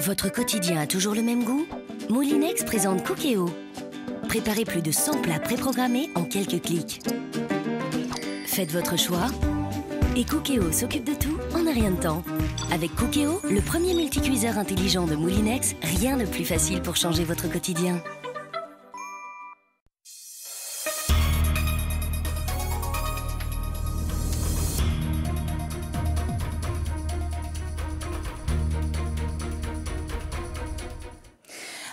Votre quotidien a toujours le même goût? Moulinex présente Cookéo. Préparez plus de 100 plats préprogrammés en quelques clics. Faites votre choix et Cookéo s'occupe de tout en un rien de temps. Avec Cookéo, le premier multicuiseur intelligent de Moulinex, rien de plus facile pour changer votre quotidien.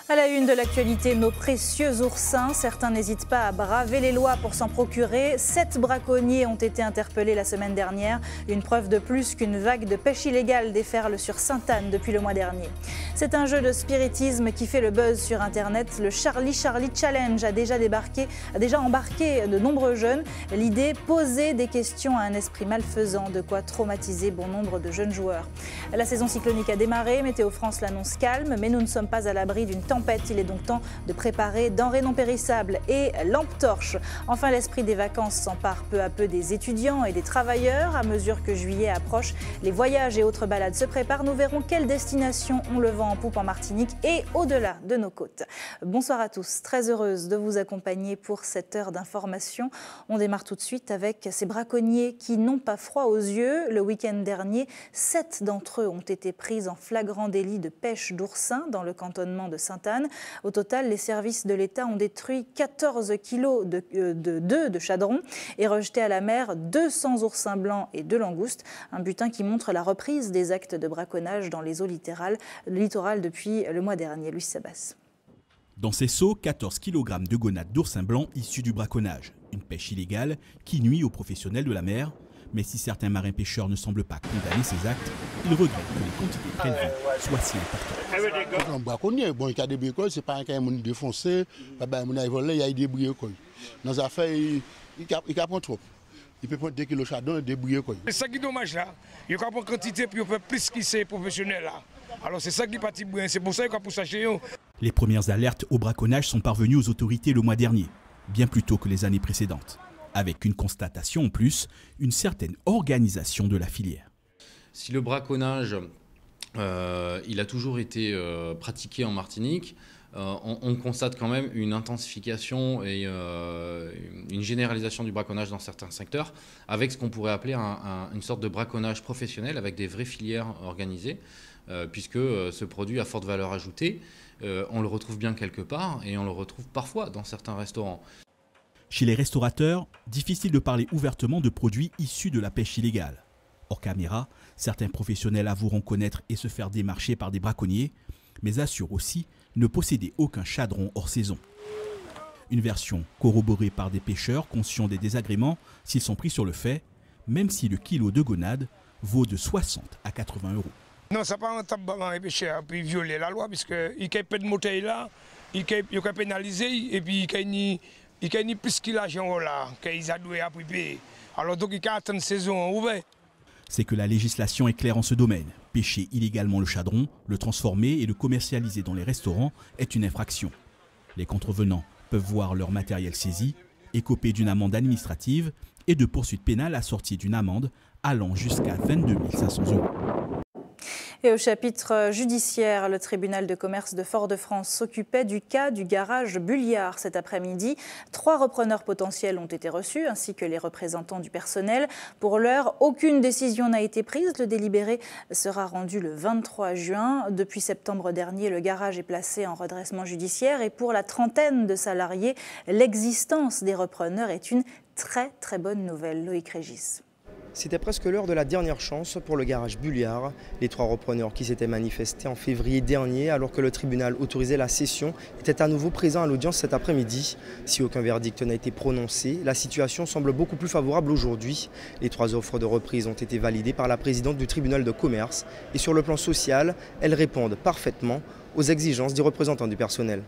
À la une de l'actualité, nos précieux oursins. Certains n'hésitent pas à braver les lois pour s'en procurer. 7 braconniers ont été interpellés la semaine dernière. Une preuve de plus qu'une vague de pêche illégale déferle sur Sainte-Anne depuis le mois dernier. C'est un jeu de spiritisme qui fait le buzz sur Internet. Le Charlie Challenge a déjà embarqué de nombreux jeunes. L'idée, poser des questions à un esprit malfaisant, de quoi traumatiser bon nombre de jeunes joueurs. La saison cyclonique a démarré. Météo France l'annonce calme, mais nous ne sommes pas à l'abri d'une tempête. Il est donc temps de préparer denrées non périssables et lampes torches. Enfin, l'esprit des vacances s'empare peu à peu des étudiants et des travailleurs. À mesure que juillet approche, les voyages et autres balades se préparent. Nous verrons quelles destinations ont le vent en poupe en Martinique et au-delà de nos côtes. Bonsoir à tous, très heureuse de vous accompagner pour cette heure d'information. On démarre tout de suite avec ces braconniers qui n'ont pas froid aux yeux. Le week-end dernier, 7 d'entre eux ont été pris en flagrant délit de pêche d'oursins dans le cantonnement de Sainte-Anne. Au total, les services de l'État ont détruit 14 kilos de chadrons et rejeté à la mer 200 oursins blancs et 2 langoustes. Un butin qui montre la reprise des actes de braconnage dans les eaux littorales depuis le mois dernier. Louis Sabas. Dans ces seaux, 14 kg de gonades d'oursins blancs issus du braconnage. Une pêche illégale qui nuit aux professionnels de la mer. Mais si certains marins-pêcheurs ne semblent pas condamner ces actes, ils regrettent que les quantités prélevées soient si importantes. Un braconnier, bon, il y a des bricoles, c'est pas un cas de défoncer, il y a des bricoles. Dans les affaires, il prend trop. Il peut prendre 2 kg de chardon et des bricoles. C'est ça qui est dommage là. Il prend une quantité puis il fait plus qu'ils sont professionnels là. Alors c'est ça qui est parti bien, c'est pour ça qu'il a poussé chez eux. Les premières alertes au braconnage sont parvenues aux autorités le mois dernier, bien plus tôt que les années précédentes. Avec une constatation en plus, une certaine organisation de la filière. Si le braconnage, il a toujours été pratiqué en Martinique, on constate quand même une intensification et une généralisation du braconnage dans certains secteurs, avec ce qu'on pourrait appeler une sorte de braconnage professionnel, avec des vraies filières organisées, puisque ce produit à forte valeur ajoutée, on le retrouve bien quelque part et on le retrouve parfois dans certains restaurants. Chez les restaurateurs, difficile de parler ouvertement de produits issus de la pêche illégale. Hors caméra, certains professionnels avoueront connaître et se faire démarcher par des braconniers, mais assurent aussi ne posséder aucun chadron hors saison. Une version corroborée par des pêcheurs conscients des désagréments s'ils sont pris sur le fait, même si le kilo de gonade vaut de 60 à 80 euros. Non, ça pas un tabac les pêcheurs puis violer la loi, puisque il y a pas de moteur là, il y a pénalisé et puis il y a plus qu'il l'argent là, qu'ils ont doué à payer. Alors donc il y a une saison ouverte. C'est que la législation est claire en ce domaine. Pêcher illégalement le chadron, le transformer et le commercialiser dans les restaurants est une infraction. Les contrevenants peuvent voir leur matériel saisi, écoper d'une amende administrative et de poursuites pénales assorties d'une amende allant jusqu'à 22 500 euros. Et au chapitre judiciaire, le tribunal de commerce de Fort-de-France s'occupait du cas du garage Bulliard cet après-midi. 3 repreneurs potentiels ont été reçus, ainsi que les représentants du personnel. Pour l'heure, aucune décision n'a été prise. Le délibéré sera rendu le 23 juin. Depuis septembre dernier, le garage est placé en redressement judiciaire. Et pour la trentaine de salariés, l'existence des repreneurs est une très bonne nouvelle. Loïc Régis. C'était presque l'heure de la dernière chance pour le garage Bulliard. Les 3 repreneurs qui s'étaient manifestés en février dernier, alors que le tribunal autorisait la cession, étaient à nouveau présents à l'audience cet après-midi. Si aucun verdict n'a été prononcé, la situation semble beaucoup plus favorable aujourd'hui. Les 3 offres de reprise ont été validées par la présidente du tribunal de commerce. Et sur le plan social, elles répondent parfaitement aux exigences des représentants du personnel.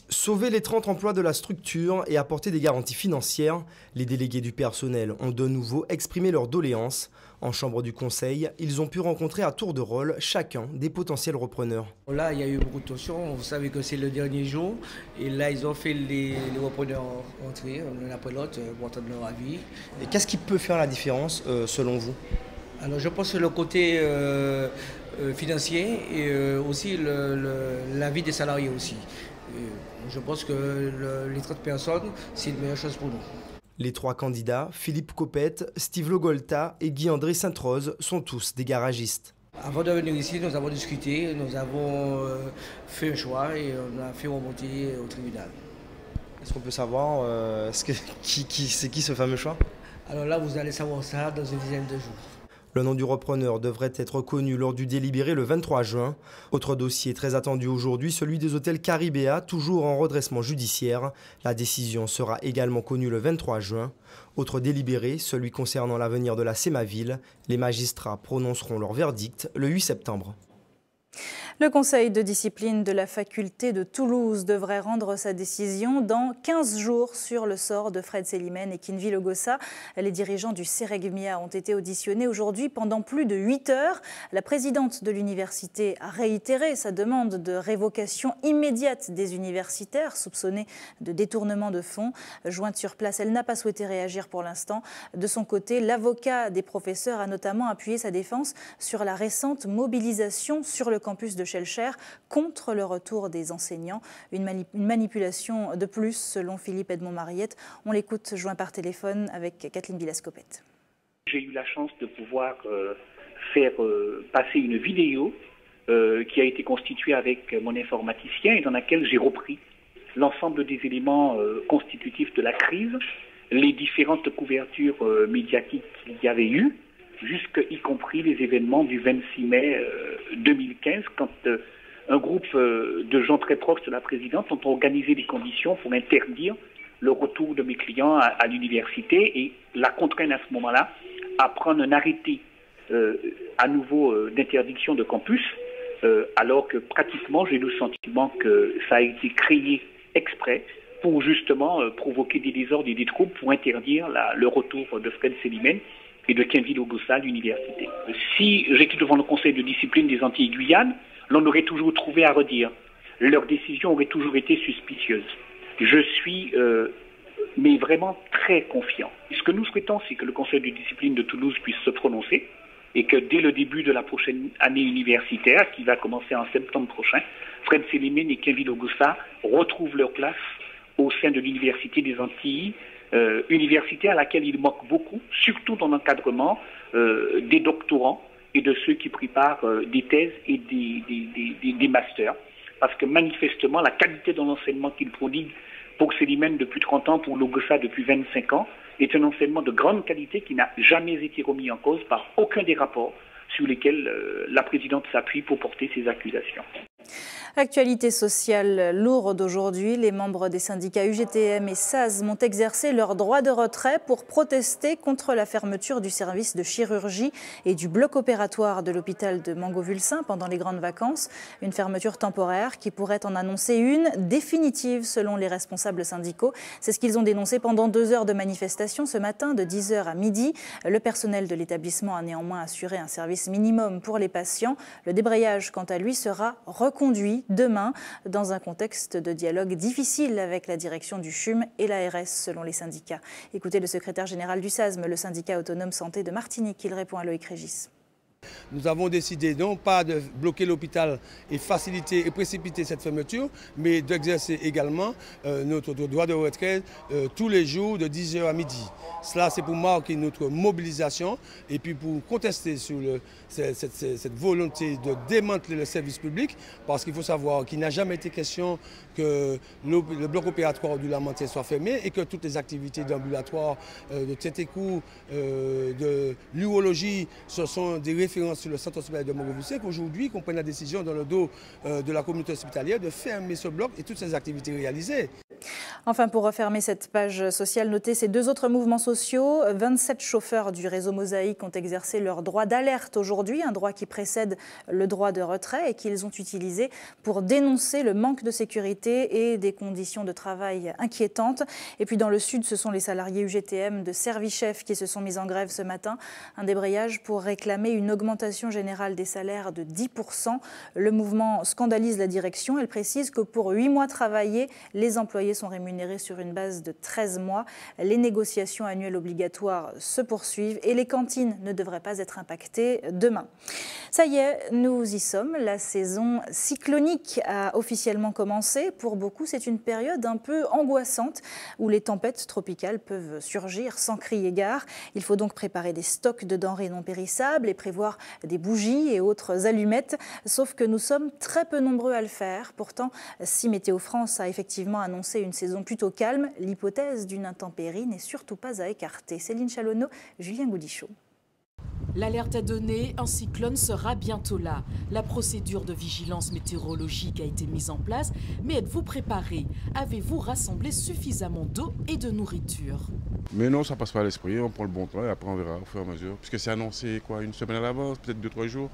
Sauver les 30 emplois de la structure et apporter des garanties financières, les délégués du personnel ont de nouveau exprimé leurs doléances. En chambre du conseil, ils ont pu rencontrer à tour de rôle chacun des potentiels repreneurs. Là, il y a eu beaucoup de tensions. Vous savez que c'est le dernier jour. Et là, ils ont fait les repreneurs entrer l'un après l'autre pour entendre leur avis. Et qu'est-ce qui peut faire la différence selon vous? Alors, je pense que le côté financier et aussi la vie des salariés aussi. Je pense que les 30 personnes, c'est une meilleure chose pour nous. Les 3 candidats, Philippe Copette, Steve Logolta et Guy-André Sainte-Rose, sont tous des garagistes. Avant de venir ici, nous avons discuté, nous avons fait un choix et on a fait remonter au tribunal. Est-ce qu'on peut savoir c'est qui ce fameux choix? Alors là, vous allez savoir ça dans une dizaine de jours. Le nom du repreneur devrait être connu lors du délibéré le 23 juin. Autre dossier très attendu aujourd'hui, celui des hôtels Caribéa, toujours en redressement judiciaire. La décision sera également connue le 23 juin. Autre délibéré, celui concernant l'avenir de la Sémaville. Les magistrats prononceront leur verdict le 8 septembre. Le conseil de discipline de la faculté de Toulouse devrait rendre sa décision dans 15 jours sur le sort de Fred Selimène et Kinvi Ogossa. Les dirigeants du Ceregmia ont été auditionnés aujourd'hui pendant plus de 8 heures. La présidente de l'université a réitéré sa demande de révocation immédiate des universitaires soupçonnés de détournement de fonds. Jointe sur place, elle n'a pas souhaité réagir pour l'instant. De son côté, l'avocat des professeurs a notamment appuyé sa défense sur la récente mobilisation sur le campus de Schellcher contre le retour des enseignants. Une manipulation de plus, selon Philippe Edmond-Mariette. On l'écoute joint par téléphone avec Kathleen Villas-Copette. J'ai eu la chance de pouvoir faire passer une vidéo qui a été constituée avec mon informaticien et dans laquelle j'ai repris l'ensemble des éléments constitutifs de la crise, les différentes couvertures médiatiques qu'il y avait eu, y compris les événements du 26 mai 2015, quand un groupe de gens très proches de la présidente ont organisé des conditions pour interdire le retour de mes clients à l'université et la contraindre à ce moment-là à prendre un arrêté à nouveau d'interdiction de campus, alors que pratiquement j'ai le sentiment que ça a été créé exprès pour justement provoquer des désordres et des troubles pour interdire le retour de Fred Selimène et de Kinvi Ogossa à l'université. Si j'étais devant le conseil de discipline des Antilles-Guyane, l'on aurait toujours trouvé à redire. Leur décision aurait toujours été suspicieuse. Je suis mais vraiment très confiant. Et ce que nous souhaitons, c'est que le conseil de discipline de Toulouse puisse se prononcer et que dès le début de la prochaine année universitaire, qui va commencer en septembre prochain, Fred Selimène et Kinvi Ogossa retrouvent leur place au sein de l'université des Antilles, université à laquelle il manque beaucoup, surtout dans l'encadrement des doctorants et de ceux qui préparent des thèses et des masters. Parce que manifestement, la qualité de l'enseignement qu'il prodigue pour Selimène depuis 30 ans, pour Ogossa depuis 25 ans, est un enseignement de grande qualité qui n'a jamais été remis en cause par aucun des rapports sur lesquels la présidente s'appuie pour porter ses accusations. Actualité sociale lourde aujourd'hui. Les membres des syndicats UGTM et SAZ m'ont exercé leur droit de retrait pour protester contre la fermeture du service de chirurgie et du bloc opératoire de l'hôpital de Mangovulsin pendant les grandes vacances. Une fermeture temporaire qui pourrait en annoncer une définitive selon les responsables syndicaux. C'est ce qu'ils ont dénoncé pendant 2 heures de manifestation ce matin de 10h à midi. Le personnel de l'établissement a néanmoins assuré un service minimum pour les patients. Le débrayage, quant à lui, sera reconduit demain dans un contexte de dialogue difficile avec la direction du CHUM et l'ARS selon les syndicats. Écoutez le secrétaire général du SAZM, le syndicat autonome santé de Martinique, il répond à Loïc Régis. Nous avons décidé non pas de bloquer l'hôpital et faciliter et précipiter cette fermeture, mais d'exercer également notre droit de retrait tous les jours de 10h à midi. Cela, c'est pour marquer notre mobilisation et puis pour contester sur cette volonté de démanteler le service public, parce qu'il faut savoir qu'il n'a jamais été question que le bloc opératoire du Lamentin soit fermé et que toutes les activités d'ambulatoire, de tétécou, de l'urologie, ce sont des références sur le centre hospitalier de Mangovulsin, qu'aujourd'hui, qu'on prenne la décision dans le dos de la communauté hospitalière de fermer ce bloc et toutes ces activités réalisées. Enfin, pour refermer cette page sociale, notez ces 2 autres mouvements sociaux. 27 chauffeurs du réseau Mosaïque ont exercé leur droit d'alerte aujourd'hui, un droit qui précède le droit de retrait et qu'ils ont utilisé pour dénoncer le manque de sécurité et des conditions de travail inquiétantes. Et puis dans le sud, ce sont les salariés UGTM de Servichef qui se sont mis en grève ce matin. Un débrayage pour réclamer une augmentation générale des salaires de 10%. Le mouvement scandalise la direction. Elle précise que pour 8 mois travaillés, les employés employés sont rémunérés sur une base de 13 mois. Les négociations annuelles obligatoires se poursuivent et les cantines ne devraient pas être impactées demain. Ça y est, nous y sommes. La saison cyclonique a officiellement commencé. Pour beaucoup, c'est une période un peu angoissante où les tempêtes tropicales peuvent surgir sans crier gare. Il faut donc préparer des stocks de denrées non périssables et prévoir des bougies et autres allumettes. Sauf que nous sommes très peu nombreux à le faire. Pourtant, si Météo France a effectivement annoncé une saison plutôt calme, l'hypothèse d'une intempérie n'est surtout pas à écarter. Céline Chalonneau, Julien Goudichaud. L'alerte est donnée, un cyclone sera bientôt là. La procédure de vigilance météorologique a été mise en place, mais êtes-vous préparé? Avez-vous rassemblé suffisamment d'eau et de nourriture? Mais non, ça passe pas à l'esprit, on prend le bon temps et après on verra au fur et à mesure. Puisque c'est annoncé quoi, une semaine à l'avance, peut-être 2-3 jours.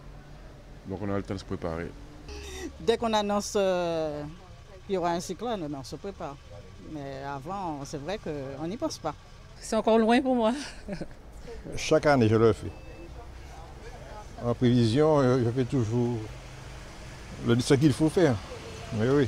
Donc on a le temps de se préparer. Dès qu'on annonce qu'il y aura un cyclone, on se prépare. Mais avant, c'est vrai qu'on n'y pense pas. C'est encore loin pour moi. Chaque année, je le fais. En prévision, je fais toujours ce qu'il faut faire. Mais oui.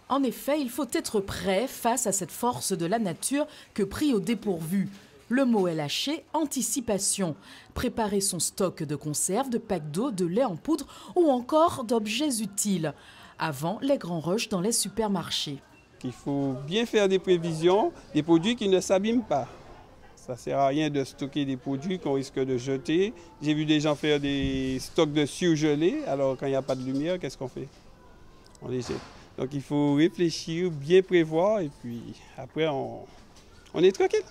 En effet, il faut être prêt face à cette force de la nature que pris au dépourvu. Le mot est lâché, anticipation. Préparer son stock de conserves, de packs d'eau, de lait en poudre ou encore d'objets utiles. Avant les grands rushs dans les supermarchés. Il faut bien faire des prévisions, des produits qui ne s'abîment pas. Ça ne sert à rien de stocker des produits qu'on risque de jeter. J'ai vu des gens faire des stocks de surgelés. Alors quand il n'y a pas de lumière, qu'est-ce qu'on fait? On les jette. Donc il faut réfléchir, bien prévoir et puis après on est tranquille.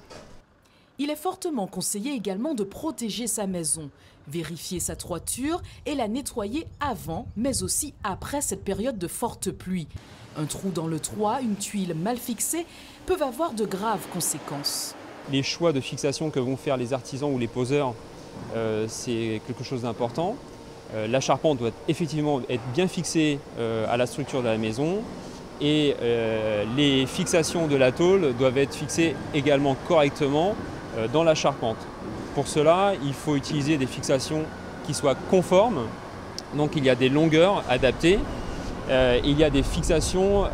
Il est fortement conseillé également de protéger sa maison, vérifier sa toiture et la nettoyer avant, mais aussi après cette période de forte pluie. Un trou dans le toit, une tuile mal fixée peuvent avoir de graves conséquences. Les choix de fixation que vont faire les artisans ou les poseurs, c'est quelque chose d'important. La charpente doit effectivement être bien fixée à la structure de la maison et les fixations de la tôle doivent être fixées également correctement dans la charpente. Pour cela, il faut utiliser des fixations qui soient conformes. Donc il y a des longueurs adaptées. Il y a des fixations,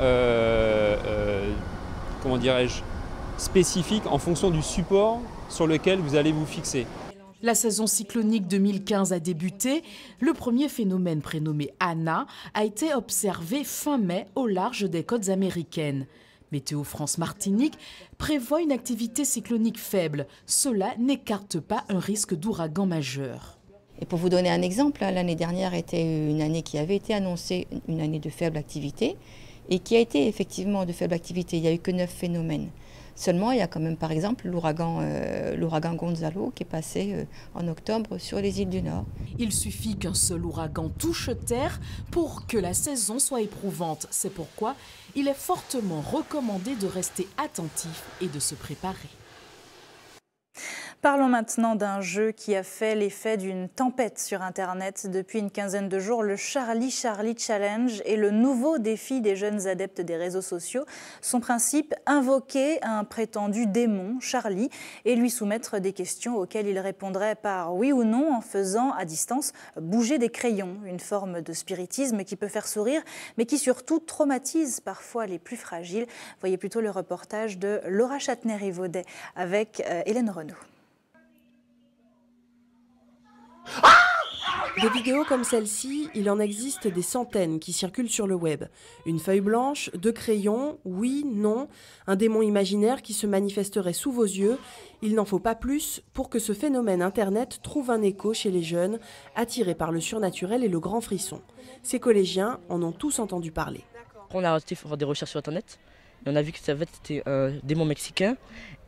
comment dirais-je, spécifiques en fonction du support sur lequel vous allez vous fixer. La saison cyclonique 2015 a débuté. Le premier phénomène prénommé Anna a été observé fin mai au large des côtes américaines. Météo France Martinique prévoit une activité cyclonique faible. Cela n'écarte pas un risque d'ouragan majeur. Et pour vous donner un exemple, l'année dernière était une année qui avait été annoncée une année de faible activité et qui a été effectivement de faible activité. Il n'y a eu que 9 phénomènes. Seulement, il y a quand même par exemple l'ouragan Gonzalo qui est passé en octobre sur les îles du Nord. Il suffit qu'un seul ouragan touche terre pour que la saison soit éprouvante. C'est pourquoi il est fortement recommandé de rester attentif et de se préparer. Parlons maintenant d'un jeu qui a fait l'effet d'une tempête sur Internet depuis une quinzaine de jours. Le Charlie Challenge est le nouveau défi des jeunes adeptes des réseaux sociaux. Son principe, invoquer un prétendu démon, Charlie, et lui soumettre des questions auxquelles il répondrait par oui ou non en faisant à distance bouger des crayons. Une forme de spiritisme qui peut faire sourire, mais qui surtout traumatise parfois les plus fragiles. Voyez plutôt le reportage de Laura Châtenay-Rivaudet avec Hélène Renaud. Des vidéos comme celle-ci, il en existe des centaines qui circulent sur le web. Une feuille blanche, 2 crayons, oui, non, un démon imaginaire qui se manifesterait sous vos yeux. Il n'en faut pas plus pour que ce phénomène Internet trouve un écho chez les jeunes, attirés par le surnaturel et le grand frisson. Ces collégiens en ont tous entendu parler. On a arrêté de faire des recherches sur Internet et on a vu que c'était un démon mexicain.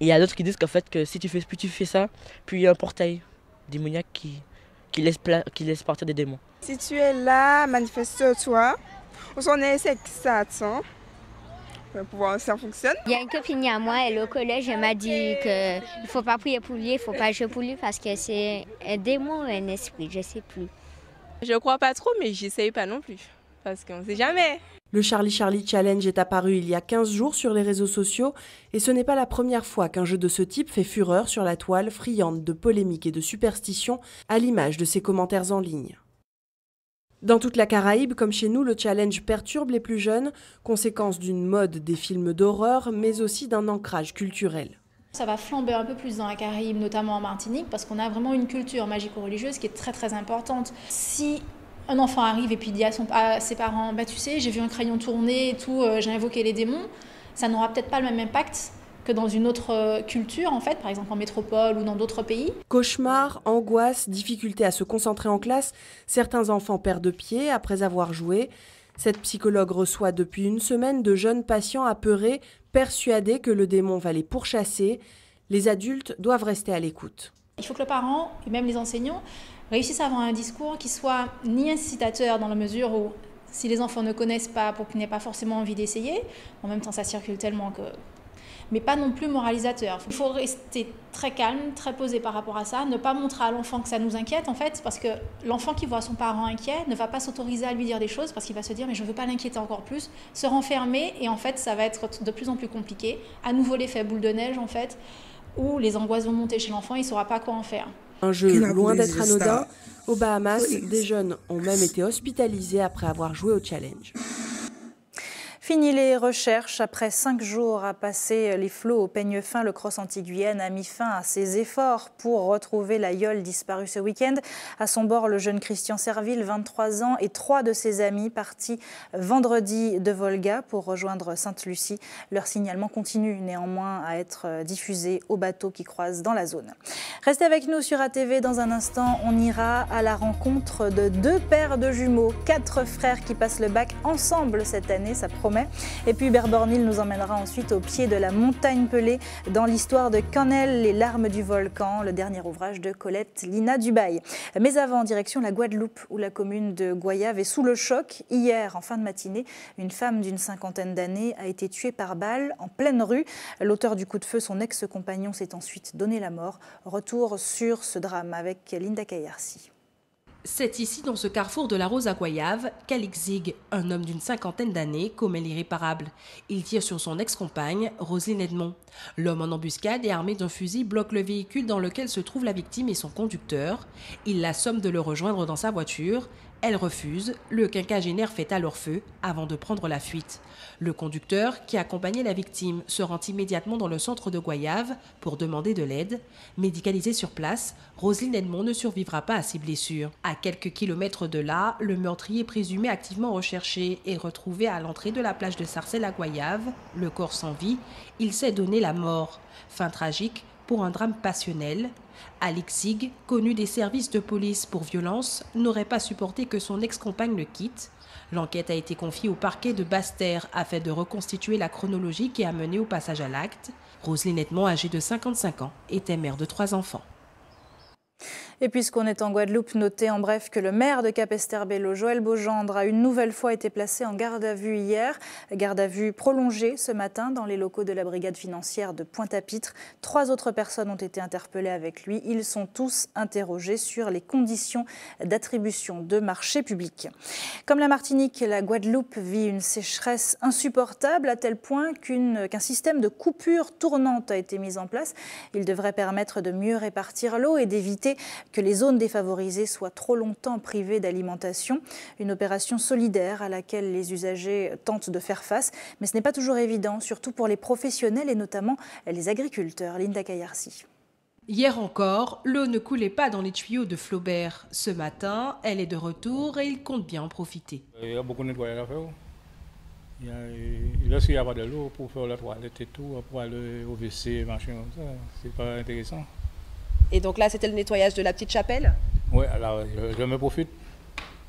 Et il y a d'autres qui disent qu'en fait, que si tu fais ça, puis il y a un portail démoniaque qui laisse partir des démons. Si tu es là, manifeste-toi. On essaie que ça attend. Pour voir si ça fonctionne. Il y a une copine à moi, elle est au collège, elle m'a dit qu'il ne faut pas prier pour lui, il ne faut pas jouer pour lui parce que c'est un démon ou un esprit, je ne sais plus. Je ne crois pas trop, mais j'essaye pas non plus, parce qu'on ne sait jamais. Le Charlie Challenge est apparu il y a 15 jours sur les réseaux sociaux et ce n'est pas la première fois qu'un jeu de ce type fait fureur sur la toile friande de polémiques et de superstitions à l'image de ses commentaires en ligne. Dans toute la Caraïbe, comme chez nous, le challenge perturbe les plus jeunes, conséquence d'une mode des films d'horreur, mais aussi d'un ancrage culturel. Ça va flamber un peu plus dans la Caraïbe, notamment en Martinique, parce qu'on a vraiment une culture magico-religieuse qui est très très importante. Si un enfant arrive et puis dit à ses parents, bah, tu sais, j'ai vu un crayon tourner et tout, j'ai invoqué les démons, ça n'aura peut-être pas le même impact que dans une autre culture, en fait, par exemple en métropole ou dans d'autres pays. Cauchemars, angoisse, difficulté à se concentrer en classe, certains enfants perdent pied après avoir joué. Cette psychologue reçoit depuis une semaine de jeunes patients apeurés, persuadés que le démon va les pourchasser. Les adultes doivent rester à l'écoute. Il faut que le parent, et même les enseignants, réussissent à avoir un discours qui soit ni incitateur dans la mesure où si les enfants ne connaissent pas, pour qu'ils n'aient pas forcément envie d'essayer, en même temps ça circule tellement que... mais pas non plus moralisateur. Il faut rester très calme, très posé par rapport à ça, ne pas montrer à l'enfant que ça nous inquiète en fait, parce que l'enfant qui voit son parent inquiet ne va pas s'autoriser à lui dire des choses parce qu'il va se dire mais je ne veux pas l'inquiéter encore plus, se renfermer et en fait ça va être de plus en plus compliqué. À nouveau l'effet boule de neige en fait, où les angoisses vont monter chez l'enfant, il ne saura pas quoi en faire. Un jeu loin d'être anodin, aux Bahamas, des jeunes ont même été hospitalisés après avoir joué au challenge. Fini les recherches. Après 5 jours à passer les flots au peigne fin, le Cross Anti-Guyenne a mis fin à ses efforts pour retrouver la yole disparue ce week-end. À son bord, le jeune Christian Serville, 23 ans, et 3 de ses amis partis vendredi de Volga pour rejoindre Sainte-Lucie. Leur signalement continue néanmoins à être diffusé aux bateaux qui croisent dans la zone. Restez avec nous sur ATV. Dans un instant, on ira à la rencontre de 2 paires de jumeaux, 4 frères qui passent le bac ensemble cette année, ça promet. Et puis Hubert Bornil nous emmènera ensuite au pied de la montagne Pelée dans l'histoire de Canel, les larmes du volcan, le dernier ouvrage de Colette Lina Dubail. Mais avant, direction la Guadeloupe où la commune de Goyave est sous le choc. Hier, en fin de matinée, une femme d'une 50aine d'années a été tuée par balle en pleine rue. L'auteur du coup de feu, son ex-compagnon, s'est ensuite donné la mort. Retour sur ce drame avec Linda Kayarsi. C'est ici, dans ce carrefour de la Rose à Goyave, qu'Alix Zig, un homme d'une 50aine d'années, commet l'irréparable. Il tire sur son ex-compagne, Roselyne Edmond. L'homme en embuscade et armé d'un fusil bloque le véhicule dans lequel se trouve la victime et son conducteur. Il l'assomme de le rejoindre dans sa voiture. Elle refuse. Le quinquagénaire fait alors feu avant de prendre la fuite. Le conducteur, qui accompagnait la victime, se rend immédiatement dans le centre de Goyave pour demander de l'aide. Médicalisée sur place, Roselyne Edmond ne survivra pas à ses blessures. À quelques kilomètres de là, le meurtrier présumé activement recherché est retrouvé à l'entrée de la plage de Sarcelles à Goyave. Le corps sans vie, il s'est donné la mort. Fin tragique pour un drame passionnel. Alix Zig, connu des services de police pour violence, n'aurait pas supporté que son ex-compagne le quitte. L'enquête a été confiée au parquet de Basse-Terre afin de reconstituer la chronologie qui a mené au passage à l'acte. Roselyne Edmond, âgée de 55 ans, était mère de 3 enfants. Et puisqu'on est en Guadeloupe, notez en bref que le maire de Capesterre-Belle-Eau, Joël Beaugendre, a une nouvelle fois été placé en garde à vue hier. Garde à vue prolongée ce matin dans les locaux de la brigade financière de Pointe-à-Pitre. 3 autres personnes ont été interpellées avec lui. Ils sont tous interrogés sur les conditions d'attribution de marchés publics. Comme la Martinique, la Guadeloupe vit une sécheresse insupportable à tel point qu'un système de coupure tournante a été mis en place. Il devrait permettre de mieux répartir l'eau et d'éviter que les zones défavorisées soient trop longtemps privées d'alimentation. Une opération solidaire à laquelle les usagers tentent de faire face. Mais ce n'est pas toujours évident, surtout pour les professionnels et notamment les agriculteurs. Linda Kayarsi. Hier encore, l'eau ne coulait pas dans les tuyaux de Flaubert. Ce matin, elle est de retour et il compte bien en profiter. Il y a beaucoup de nettoyage à faire. Lorsqu'il n'y a pas de l'eau pour faire la toilette et tout, pour aller au WC, machin comme ça, c'est pas intéressant. Et donc là, c'était le nettoyage de la petite chapelle? Oui, alors je me profite,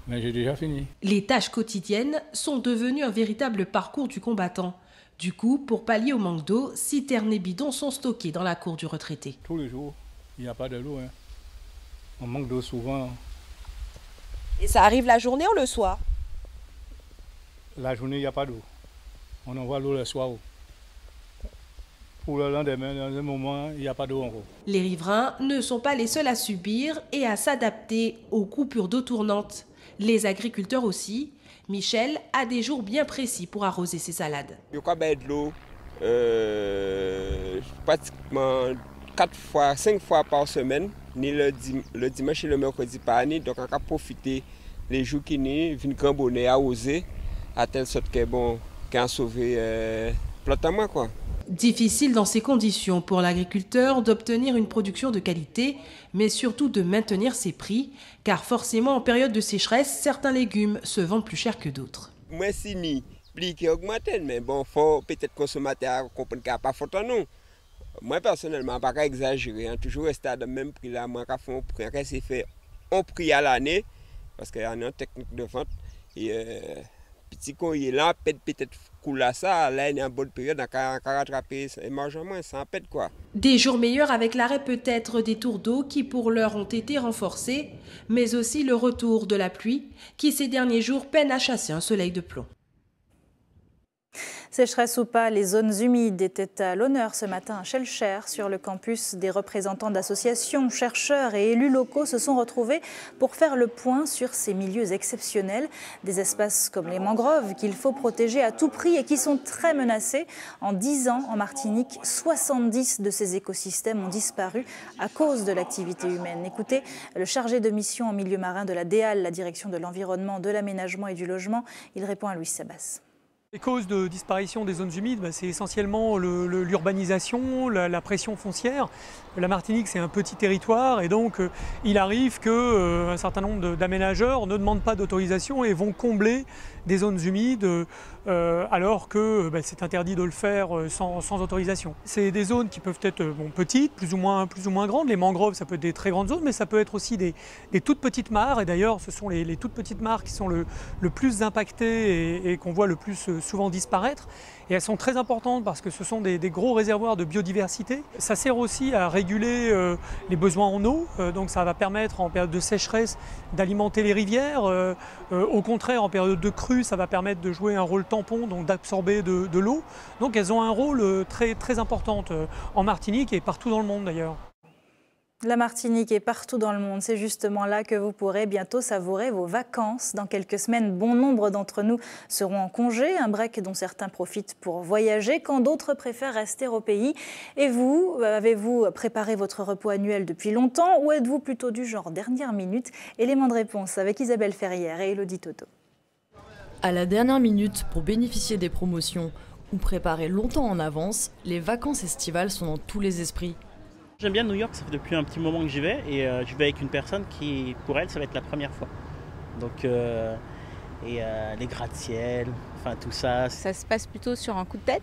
mais j'ai déjà fini. Les tâches quotidiennes sont devenues un véritable parcours du combattant. Du coup, pour pallier au manque d'eau, citernes et bidons sont stockés dans la cour du retraité. Tous les jours, il n'y a pas de l'eau. Hein. On manque d'eau souvent. Et ça arrive la journée ou le soir? La journée, il n'y a pas d'eau. On envoie l'eau le soir. Pour le lendemain, dans un moment, il n'y a pas d'eau encore. Les riverains ne sont pas les seuls à subir et à s'adapter aux coupures d'eau tournantes. Les agriculteurs aussi. Michel a des jours bien précis pour arroser ses salades. Il y a de l'eau pratiquement 5 fois par semaine, ni le dimanche et le mercredi par année. Donc on a profité les jours qui n'y viennent cambonner à oser, à telle sorte que bon, qu'un sauvé plante à moi quoi. Difficile dans ces conditions pour l'agriculteur d'obtenir une production de qualité, mais surtout de maintenir ses prix, car forcément en période de sécheresse, certains légumes se vendent plus cher que d'autres. Moi si ni prix qui augmente, mais bon, faut peut-être consommateur comprendre qu'il n'y a pas faute non. Moi personnellement, pas exagérer, hein, toujours rester à le même prix là, moi quand on prix, c'est fait on prix à l'année, parce qu'il y a une technique de vente et petit qu'on est là, peut-être coule ça, là il y a une bonne période, on a rattrapé et manger moins, ça en pète quoi. Des jours meilleurs avec l'arrêt peut-être des tours d'eau qui pour l'heure ont été renforcés, mais aussi le retour de la pluie qui ces derniers jours peine à chasser un soleil de plomb. Sécheresse ou pas, les zones humides étaient à l'honneur ce matin à Schellcher. Sur le campus, des représentants d'associations, chercheurs et élus locaux se sont retrouvés pour faire le point sur ces milieux exceptionnels. Des espaces comme les mangroves qu'il faut protéger à tout prix et qui sont très menacés. En 10 ans, en Martinique, 70 de ces écosystèmes ont disparu à cause de l'activité humaine. Écoutez, le chargé de mission en milieu marin de la DEAL, la direction de l'environnement, de l'aménagement et du logement, il répond à Louis Sabas. Les causes de disparition des zones humides, c'est essentiellement l'urbanisation, la pression foncière. La Martinique, c'est un petit territoire et donc il arrive qu'un certain nombre d'aménageurs ne demandent pas d'autorisation et vont combler des zones humides alors que c'est interdit de le faire sans autorisation. C'est des zones qui peuvent être petites, plus ou moins grandes. Les mangroves, ça peut être des très grandes zones, mais ça peut être aussi des toutes petites mares. Et d'ailleurs, ce sont les toutes petites mares qui sont le plus impactées et qu'on voit le plus souvent disparaître. Et elles sont très importantes parce que ce sont des gros réservoirs de biodiversité. Ça sert aussi à réguler les besoins en eau, donc ça va permettre en période de sécheresse d'alimenter les rivières. Au contraire, en période de crue, ça va permettre de jouer un rôle tampon, donc d'absorber de l'eau. Donc elles ont un rôle très important en Martinique et partout dans le monde d'ailleurs. La Martinique est partout dans le monde. C'est justement là que vous pourrez bientôt savourer vos vacances. Dans quelques semaines, bon nombre d'entre nous seront en congé, un break dont certains profitent pour voyager, quand d'autres préfèrent rester au pays. Et vous, avez-vous préparé votre repos annuel depuis longtemps ou êtes-vous plutôt du genre dernière minute? Élément de réponse avec Isabelle Ferrière et Elodie Toto. À la dernière minute, pour bénéficier des promotions ou préparer longtemps en avance, les vacances estivales sont dans tous les esprits. J'aime bien New York, ça fait depuis un petit moment que j'y vais et je vais avec une personne qui, pour elle, ça va être la première fois. Donc, les gratte-ciel, enfin tout ça. Ça se passe plutôt sur un coup de tête.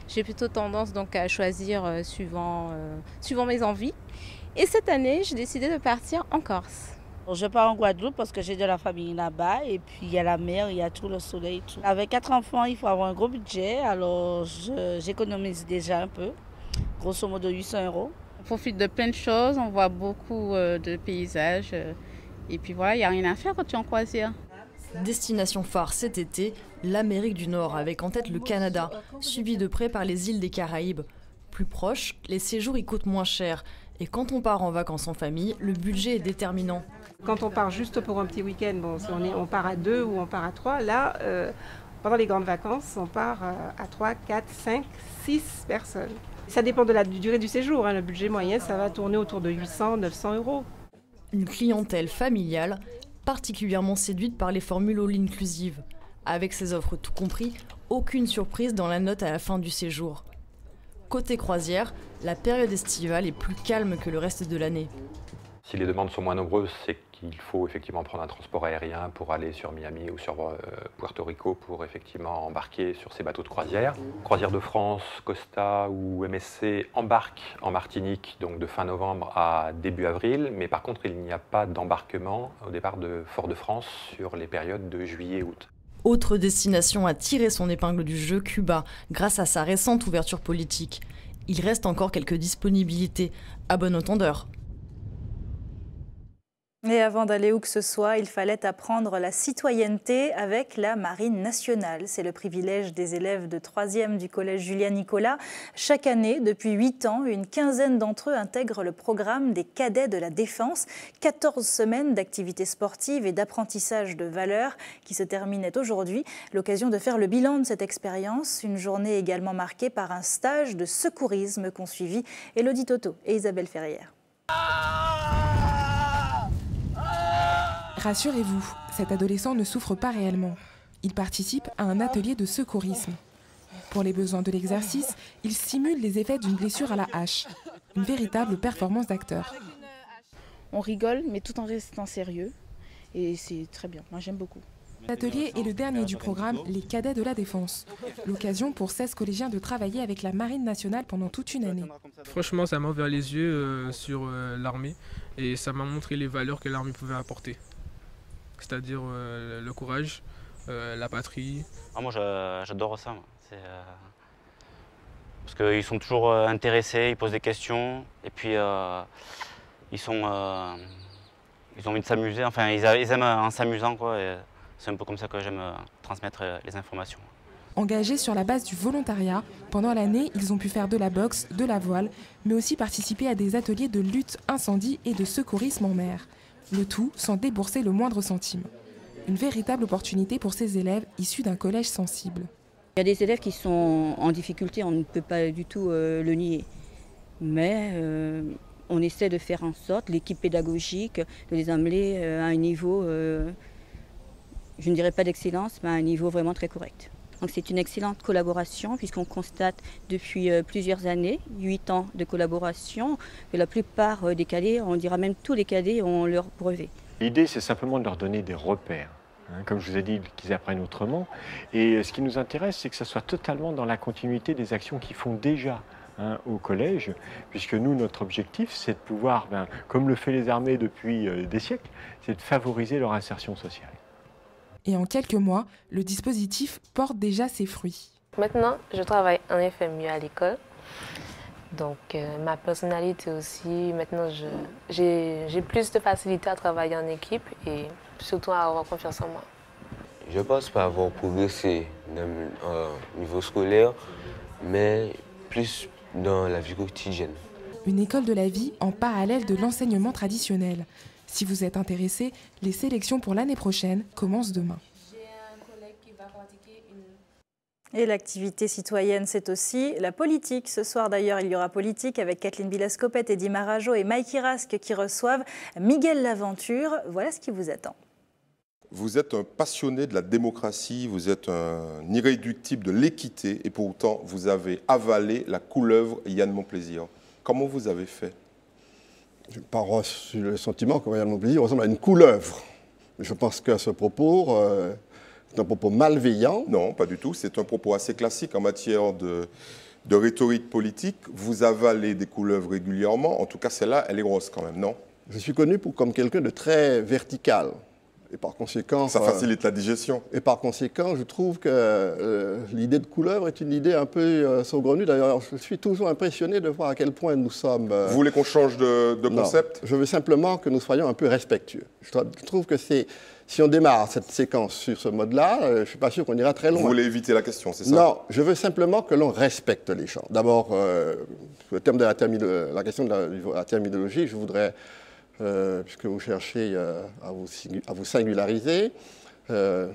J'ai plutôt tendance donc à choisir suivant mes envies. Et cette année, j'ai décidé de partir en Corse. Je pars en Guadeloupe parce que j'ai de la famille là-bas et puis il y a la mer, il y a tout le soleil. Tout. Avec 4 enfants, il faut avoir un gros budget, alors j'économise déjà un peu, grosso modo 800 €. On profite de plein de choses, on voit beaucoup de paysages et puis voilà, il n'y a rien à faire quand tu es en croisière. Destination phare cet été, l'Amérique du Nord avec en tête le Canada, suivi de près par les îles des Caraïbes. Plus proche, les séjours y coûtent moins cher et quand on part en vacances en famille, le budget est déterminant. Quand on part juste pour un petit week-end, bon, si on part à 2 ou on part à 3, là, pendant les grandes vacances, on part à 3, 4, 5, 6 personnes. Ça dépend de la durée du séjour, hein. Le budget moyen, ça va tourner autour de 800, 900 €. Une clientèle familiale, particulièrement séduite par les formules all-inclusive. Avec ses offres tout compris, aucune surprise dans la note à la fin du séjour. Côté croisière, la période estivale est plus calme que le reste de l'année. Si les demandes sont moins nombreuses, c'est qu'il faut effectivement prendre un transport aérien pour aller sur Miami ou sur Puerto Rico pour effectivement embarquer sur ces bateaux de croisière. Croisière de France, Costa ou MSC embarquent en Martinique donc de fin novembre à début avril, mais par contre il n'y a pas d'embarquement au départ de Fort-de-France sur les périodes de juillet-août. Autre destination à tirer son épingle du jeu, Cuba, grâce à sa récente ouverture politique. Il reste encore quelques disponibilités, à bon entendeur. Et avant d'aller où que ce soit, il fallait apprendre la citoyenneté avec la Marine nationale. C'est le privilège des élèves de 3e du collège Julia-Nicolas. Chaque année, depuis 8 ans, une quinzaine d'entre eux intègrent le programme des cadets de la défense. 14 semaines d'activités sportives et d'apprentissage de valeurs qui se terminaient aujourd'hui. L'occasion de faire le bilan de cette expérience. Une journée également marquée par un stage de secourisme qu'ont suivi Elodie Toto et Isabelle Ferrière. Rassurez-vous, cet adolescent ne souffre pas réellement. Il participe à un atelier de secourisme. Pour les besoins de l'exercice, il simule les effets d'une blessure à la hache. Une véritable performance d'acteur. On rigole, mais tout en restant sérieux. Et c'est très bien, moi j'aime beaucoup. L'atelier est le dernier du programme Les Cadets de la Défense. L'occasion pour 16 collégiens de travailler avec la Marine nationale pendant toute une année. Franchement, ça m'a ouvert les yeux sur l'armée et ça m'a montré les valeurs que l'armée pouvait apporter. C'est-à-dire le courage, la patrie. Ah, moi j'adore ça. Parce qu'ils sont toujours intéressés, ils posent des questions et puis ils ont envie de s'amuser, enfin ils aiment en s'amusant quoi. C'est un peu comme ça que j'aime transmettre les informations. Engagés sur la base du volontariat, pendant l'année, ils ont pu faire de la boxe, de la voile, mais aussi participer à des ateliers de lutte incendie et de secourisme en mer. Le tout sans débourser le moindre centime. Une véritable opportunité pour ces élèves issus d'un collège sensible. Il y a des élèves qui sont en difficulté, on ne peut pas du tout le nier. Mais on essaie de faire en sorte, l'équipe pédagogique, de les amener à un niveau, je ne dirais pas d'excellence, mais à un niveau vraiment très correct. Donc c'est une excellente collaboration puisqu'on constate depuis plusieurs années, 8 ans de collaboration, que la plupart des cadets, on dira même tous les cadets, ont leur brevet. L'idée c'est simplement de leur donner des repères. Comme je vous ai dit, qu'ils apprennent autrement. Et ce qui nous intéresse, c'est que ça soit totalement dans la continuité des actions qu'ils font déjà au collège, puisque nous, notre objectif, c'est de pouvoir, comme le fait les armées depuis des siècles, c'est de favoriser leur insertion sociale. Et en quelques mois, le dispositif porte déjà ses fruits. Maintenant, je travaille en effet mieux à l'école. Donc, ma personnalité aussi, maintenant, j'ai plus de facilité à travailler en équipe et surtout à avoir confiance en moi. Je pense pas avoir progressé au niveau scolaire, mais plus dans la vie quotidienne. Une école de la vie en parallèle de l'enseignement traditionnel. Si vous êtes intéressé, les sélections pour l'année prochaine commencent demain. Et l'activité citoyenne, c'est aussi la politique. Ce soir, d'ailleurs, il y aura politique avec Kathleen Villas-Copette, Eddy Marajo et Mikey Rask qui reçoivent Miguel Laventure. Voilà ce qui vous attend. Vous êtes un passionné de la démocratie, vous êtes un irréductible de l'équité et pourtant vous avez avalé la couleuvre Yann Monplaisir. Comment vous avez fait? Je n'ai pas reçu le sentiment que Yann Monplaisir ressemble à une couleuvre. Je pense que ce propos est un propos malveillant. Non, pas du tout. C'est un propos assez classique en matière de rhétorique politique. Vous avalez des couleuvres régulièrement. En tout cas, celle-là, elle est grosse quand même, non? Je suis connu comme quelqu'un de très vertical. Et par conséquent, ça facilite la digestion. Et par conséquent, je trouve que l'idée de couleuvre est une idée un peu saugrenue. D'ailleurs, je suis toujours impressionné de voir à quel point nous sommes... Vous voulez qu'on change de concept? Je veux simplement que nous soyons un peu respectueux. Je trouve que si on démarre cette séquence sur ce mode-là, je ne suis pas sûr qu'on ira très loin. Vous voulez éviter la question, c'est ça? Non, je veux simplement que l'on respecte les gens. D'abord, le terme de la question de la terminologie, je voudrais... puisque vous cherchez à vous singulariser, ne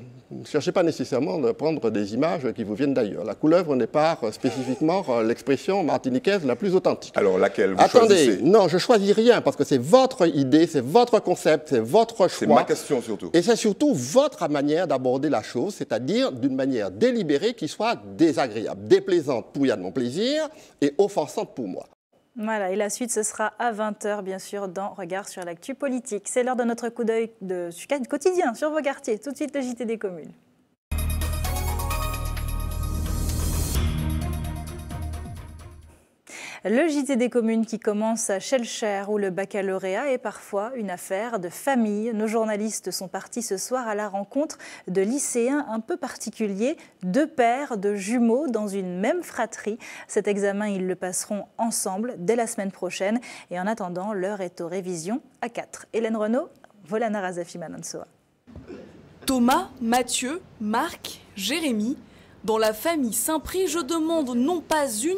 cherchez pas nécessairement de prendre des images qui vous viennent d'ailleurs. La couleuvre n'est pas spécifiquement l'expression martiniquaise la plus authentique. Alors laquelle vous Attendez, choisissez? Non, je ne choisis rien parce que c'est votre idée, c'est votre concept, c'est votre choix. C'est ma question surtout. Et c'est surtout votre manière d'aborder la chose, c'est-à-dire d'une manière délibérée qui soit désagréable, déplaisante pour Yann Monplaisir et offensante pour moi. Voilà, et la suite, ce sera à 20h, bien sûr, dans Regard sur l'actu politique. C'est l'heure de notre coup d'œil quotidien sur vos quartiers. Tout de suite, le JT des communes. Le JT des communes qui commence à Schellcher, où le baccalauréat est parfois une affaire de famille. Nos journalistes sont partis ce soir à la rencontre de lycéens un peu particuliers, 2 paires de jumeaux dans une même fratrie. Cet examen, ils le passeront ensemble dès la semaine prochaine. Et en attendant, l'heure est aux révisions à 4. Hélène Renaud, Volana Razafi Manonsoa. Thomas, Mathieu, Marc, Jérémy. Dans la famille Saint-Prix, je demande non pas une,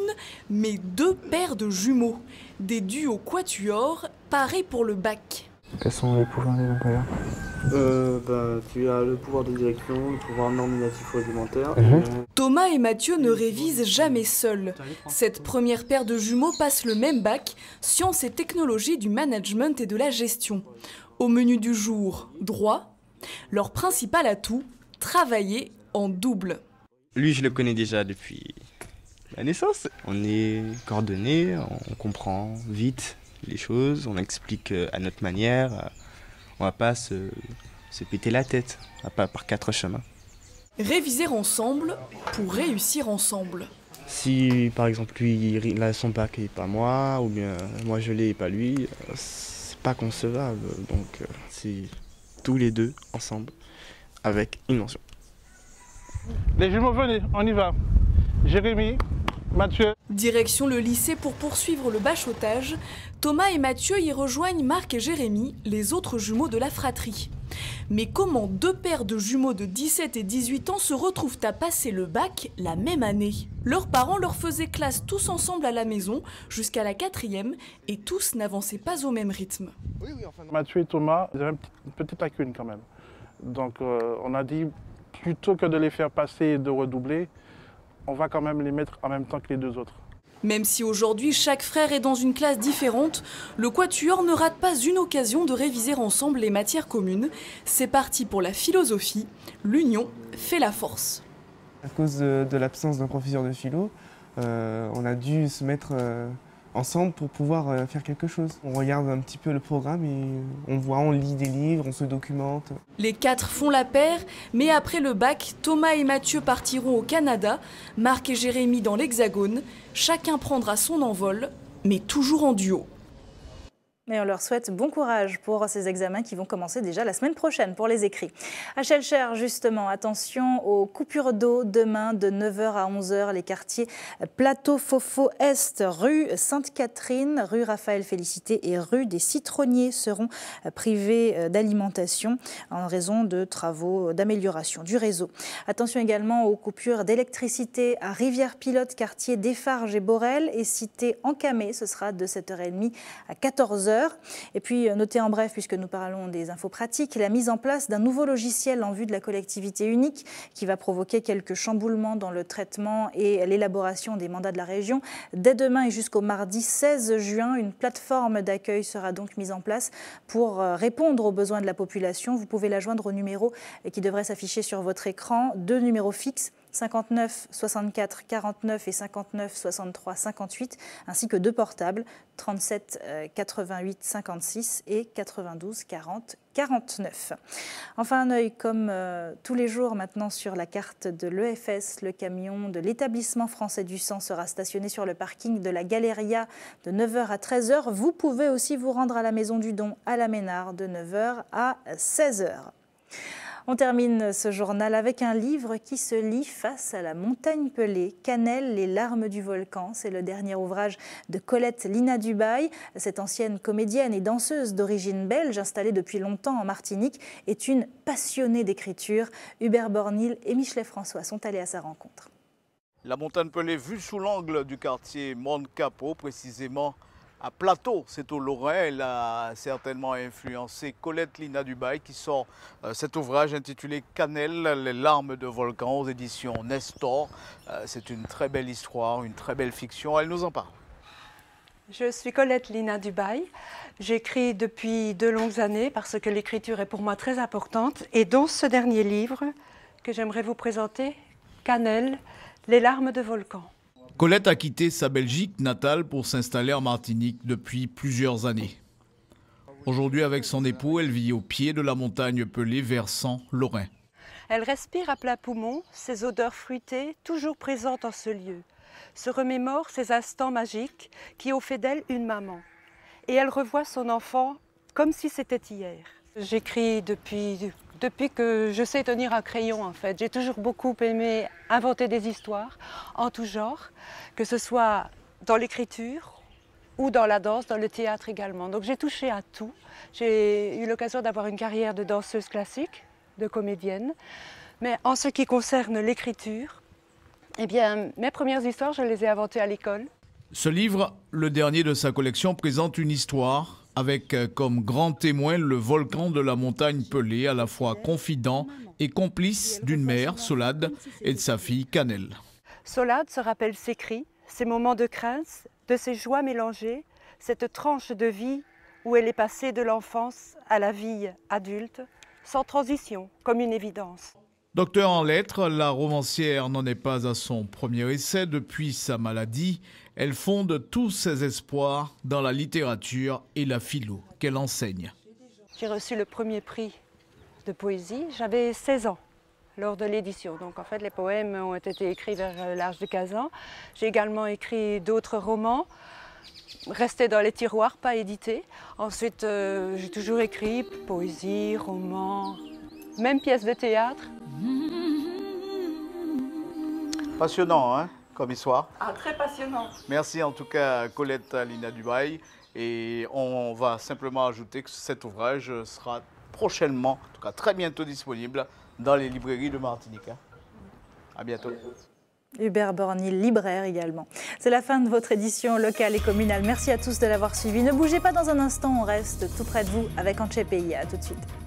mais 2 paires de jumeaux. Des duos quatuors, parés pour le bac. Quels sont les pouvoirs des employeurs? Tu as le pouvoir de direction, le pouvoir nominatif réglementaire. Thomas et Mathieu ne révisent jamais seuls. Cette première paire de jumeaux passe le même bac, sciences et technologies du management et de la gestion. Au menu du jour, droit. Leur principal atout, travailler en double. Lui, je le connais déjà depuis la naissance. On est coordonnés, on comprend vite les choses, on explique à notre manière. On va pas se péter la tête, pas par 4 chemins. Réviser ensemble pour réussir ensemble. Si par exemple lui il a son bac et pas moi, ou bien moi je l'ai et pas lui, c'est pas concevable. Donc c'est tous les deux ensemble avec une mention. Les jumeaux, venez, on y va. Jérémy, Mathieu. Direction le lycée pour poursuivre le bachotage. Thomas et Mathieu y rejoignent Marc et Jérémy, les autres jumeaux de la fratrie. Mais comment 2 paires de jumeaux de 17 et 18 ans se retrouvent à passer le bac la même année? Leurs parents leur faisaient classe tous ensemble à la maison jusqu'à la 4e et tous n'avançaient pas au même rythme. Mathieu et Thomas, ils avaient une petite lacune quand même. Donc on a dit, plutôt que de les faire passer et de redoubler, on va quand même les mettre en même temps que les 2 autres. Même si aujourd'hui chaque frère est dans une classe différente, le quatuor ne rate pas une occasion de réviser ensemble les matières communes. C'est parti pour la philosophie, l'union fait la force. À cause de l'absence d'un professeur de philo, on a dû se mettre ensemble pour pouvoir faire quelque chose. On regarde un petit peu le programme et on lit des livres, on se documente. Les 4 font la paire, mais après le bac, Thomas et Mathieu partiront au Canada, Marc et Jérémy dans l'Hexagone. Chacun prendra son envol, mais toujours en duo. Et on leur souhaite bon courage pour ces examens qui vont commencer déjà la semaine prochaine pour les écrits. À Schœlcher, justement, attention aux coupures d'eau demain de 9h à 11h. Les quartiers Plateau Fofo Est, rue Sainte-Catherine, rue Raphaël Félicité et rue des Citronniers seront privés d'alimentation en raison de travaux d'amélioration du réseau. Attention également aux coupures d'électricité à Rivière-Pilote, quartier Desfarges et Borel et cité Encamé. Ce sera de 7h30 à 14h. Et puis, notez en bref, puisque nous parlons des infos pratiques, la mise en place d'un nouveau logiciel en vue de la collectivité unique qui va provoquer quelques chamboulements dans le traitement et l'élaboration des mandats de la région. Dès demain et jusqu'au mardi 16 juin, une plateforme d'accueil sera donc mise en place pour répondre aux besoins de la population. Vous pouvez la joindre au numéro qui devrait s'afficher sur votre écran, 2 numéros fixes, 59 64 49 et 59 63 58, ainsi que 2 portables, 37 88 56 et 92 40 49. Enfin, un œil comme tous les jours maintenant sur la carte de l'EFS. Le camion de l'établissement français du sang sera stationné sur le parking de la Galeria de 9h à 13h. Vous pouvez aussi vous rendre à la Maison du Don à la Ménard de 9h à 16h. On termine ce journal avec un livre qui se lit face à la montagne pelée, Canel, les larmes du volcan. C'est le dernier ouvrage de Colette Lina Dubail. Cette ancienne comédienne et danseuse d'origine belge, installée depuis longtemps en Martinique, est une passionnée d'écriture. Hubert Bornil et Michelet François sont allés à sa rencontre. La montagne pelée vue sous l'angle du quartier Monde-Capot, précisément à Plateau, c'est au Lorrain. Elle a certainement influencé Colette Lina Dubail qui sort cet ouvrage intitulé Canel, les larmes de volcan aux éditions Nestor. C'est une très belle histoire, une très belle fiction. Elle nous en parle. Je suis Colette Lina Dubail. J'écris depuis de longues années parce que l'écriture est pour moi très importante. Et dans ce dernier livre que j'aimerais vous présenter, Canel, les larmes de volcan. Colette a quitté sa Belgique natale pour s'installer en Martinique depuis plusieurs années. Aujourd'hui, avec son époux, elle vit au pied de la montagne pelée versant Lorrain. Elle respire à plein poumon ces odeurs fruitées toujours présentes en ce lieu, se remémore ces instants magiques qui ont fait d'elle une maman. Et elle revoit son enfant comme si c'était hier. J'écris depuis que je sais tenir un crayon en fait. J'ai toujours beaucoup aimé inventer des histoires en tout genre, que ce soit dans l'écriture ou dans la danse, dans le théâtre également. Donc j'ai touché à tout. J'ai eu l'occasion d'avoir une carrière de danseuse classique, de comédienne. Mais en ce qui concerne l'écriture, eh bien, mes premières histoires, je les ai inventées à l'école. Ce livre, le dernier de sa collection, présente une histoire avec comme grand témoin le volcan de la montagne pelée, à la fois confident et complice d'une mère, Solade, et de sa fille, Canel. Solade se rappelle ses cris, ses moments de crainte, de ses joies mélangées, cette tranche de vie où elle est passée de l'enfance à la vie adulte, sans transition, comme une évidence. Docteur en lettres, la romancière n'en est pas à son premier essai. Depuis sa maladie, elle fonde tous ses espoirs dans la littérature et la philo qu'elle enseigne. J'ai reçu le premier prix de poésie, j'avais 16 ans lors de l'édition. Donc en fait, les poèmes ont été écrits vers l'âge de 15 ans. J'ai également écrit d'autres romans, restés dans les tiroirs, pas édités. Ensuite, j'ai toujours écrit poésie, romans, même pièces de théâtre. Passionnant, hein, comme histoire. Ah, très passionnant. Merci en tout cas Colette Lina Dubail. Et on va simplement ajouter que cet ouvrage sera prochainement, en tout cas très bientôt disponible dans les librairies de Martinique. À bientôt. Hubert Bornil, libraire également. C'est la fin de votre édition locale et communale. Merci à tous de l'avoir suivi. Ne bougez pas dans un instant, on reste tout près de vous avec Anche Pays. À tout de suite.